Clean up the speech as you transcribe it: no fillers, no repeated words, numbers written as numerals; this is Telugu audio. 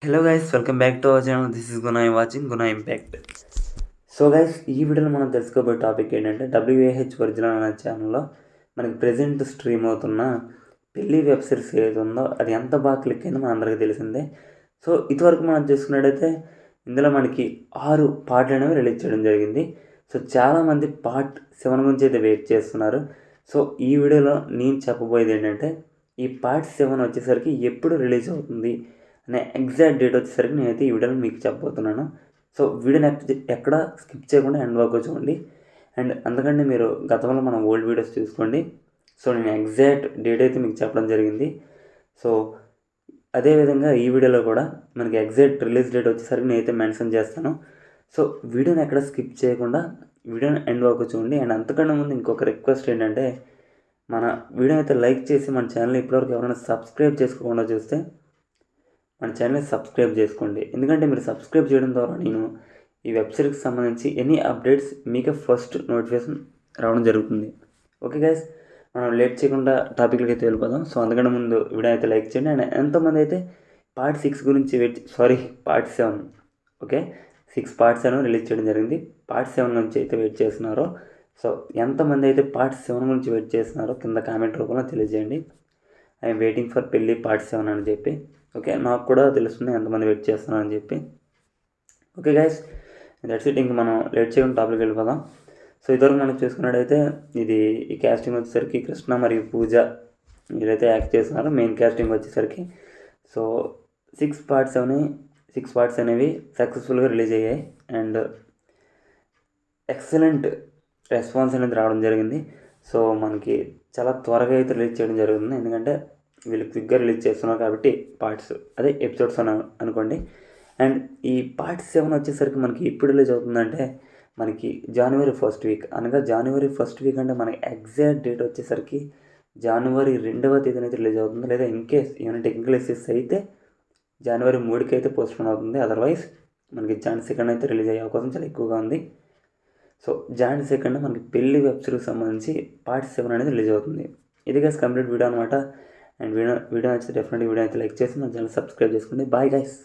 Hello guys, welcome back to our channel. This is Guna watching Guna impact. So guys, ఈ వీడియోలో మనం తెలుసుకోబోయే టాపిక్ ఏంటంటే WAH ఒరిజినల్ అనే ఛానల్లో మనకి ప్రజెంట్ స్ట్రీమ్ అవుతున్న పెళ్ళి వెబ్ సిరీస్ ఏది ఉందో అది ఎంత బాగా క్లిక్ అయిందో మన అందరికీ తెలిసిందే. సో ఇదివరకు మనం చూసుకున్నట్టయితే ఇందులో మనకి 6 పార్ట్లు అనేవి రిలీజ్ చేయడం జరిగింది. సో చాలామంది పార్ట్ 7 గురించి అయితే వెయిట్ చేస్తున్నారు. సో ఈ వీడియోలో నేను చెప్పబోయేది ఏంటంటే ఈ పార్ట్ 7 వచ్చేసరికి ఎప్పుడు రిలీజ్ అవుతుంది అనే ఎగ్జాక్ట్ డేట్ వచ్చేసరికి నేనైతే ఈ వీడియోలో మీకు చెప్పబోతున్నాను. సో వీడియోని ఎక్కడ స్కిప్ చేయకుండా ఎండ్ వరకు చూడండి. అండ్ అందుకంటే మీరు గతంలో మన ఓల్డ్ వీడియోస్ చూసుకోండి. సో నేను ఎగ్జాక్ట్ డేట్ అయితే మీకు చెప్పడం జరిగింది. సో అదేవిధంగా ఈ వీడియోలో కూడా మనకి ఎగ్జాక్ట్ రిలీజ్ డేట్ వచ్చేసరికి నేనైతే మెన్షన్ చేస్తాను. సో వీడియోని ఎక్కడ స్కిప్ చేయకుండా వీడియోని ఎండ్ వరకు చూడండి. అండ్ అంతకన్నా ముందు ఇంకొక రిక్వెస్ట్ ఏంటంటే మన వీడియో అయితే లైక్ చేసి మన ఛానల్ ఇప్పటివరకు ఎవరైనా సబ్స్క్రైబ్ చేసుకోకుండా చూస్తే మన ఛానల్ని సబ్స్క్రైబ్ చేసుకోండి. ఎందుకంటే మీరు సబ్స్క్రైబ్ చేయడం ద్వారా నేను ఈ వెబ్ సిరీస్కి సంబంధించి ఎనీ అప్డేట్స్ మీకే ఫస్ట్ నోటిఫికేషన్ రావడం జరుగుతుంది. ఓకే గైస్, మనం లేట్ చేయకుండా టాపిక్లకి అయితే వెళ్ళిపోదాం. సో అందుకని ముందు వీడియో అయితే లైక్ చేయండి. అండ్ ఎంతమంది అయితే పార్ట్ 6 గురించి పార్ట్ 7 ఓకే 6 పార్ట్స్ అనేవి రిలీజ్ చేయడం జరిగింది. పార్ట్ 7 నుంచి అయితే వెయిట్ చేస్తున్నారో, సో ఎంతమంది అయితే పార్ట్ 7 గురించి వెయిట్ చేస్తున్నారో కింద కామెంట్ రూపంలో తెలియజేయండి. ఐఎమ్ వెయిటింగ్ ఫర్ పెళ్ళి పార్ట్ 7 అని చెప్పి. ఓకే, నాకు కూడా తెలుస్తుంది ఎంతమంది వెయిట్ చేస్తున్నారని చెప్పి. Okay guys, that's it. ఇంక మనం లేట్ చేయకుండా టాపిక్కి వెళ్ళిపోదాం. సో ఇదివరకు మనం చూసుకున్నట్టయితే ఈ క్యాస్టింగ్ వచ్చేసరికి కృష్ణ మరియు పూజ వీళ్ళైతే యాక్ట్ చేస్తున్నారు. మెయిన్ క్యాస్టింగ్ వచ్చేసరికి సో 6 పార్ట్స్ అనేవి సక్సెస్ఫుల్గా రిలీజ్ అయ్యాయి. అండ్ ఎక్సలెంట్ రెస్పాన్స్ అనేది రావడం జరిగింది. సో మనకి చాలా త్వరగా అయితే రిలీజ్ చేయడం జరుగుతుంది. ఎందుకంటే వీళ్ళు క్విక్గా రిలీజ్ చేస్తున్నారు కాబట్టి పార్ట్స్ అదే ఎపిసోడ్స్ అని అనుకోండి. అండ్ ఈ పార్ట్ 7 వచ్చేసరికి మనకి ఎప్పుడు రిలీజ్ అవుతుందంటే మనకి January 1st వీక్, అనగా January 1st వీక్ అంటే మనకి ఎగ్జాక్ట్ డేట్ వచ్చేసరికి January 2వ తేదీన అయితే రిలీజ్ అవుతుంది. లేదా ఇన్కేస్ ఏమైనా టెక్నికల్ ఇష్యూస్ అయితే January 3కి అయితే పోస్ట్పోన్ అవుతుంది. అదర్వైజ్ మనకి January 2nd అయితే రిలీజ్ అయ్యే అవకాశం చాలా ఎక్కువగా ఉంది. సో January 2nd మనకి పెళ్లి వెబ్ సిరీస్ సంబంధించి పార్ట్ 7 అనేది రిలీజ్ అవుతుంది. ఇది గైస్ కంప్లీట్ వీడియో అనమాట. అండ్ వీడియో నచ్చితే డెఫినెట్గా వీడియో అయితే లైక్ చేసి మన ఛానల్ సబ్స్క్రైబ్ చేసుకోండి. Bye guys.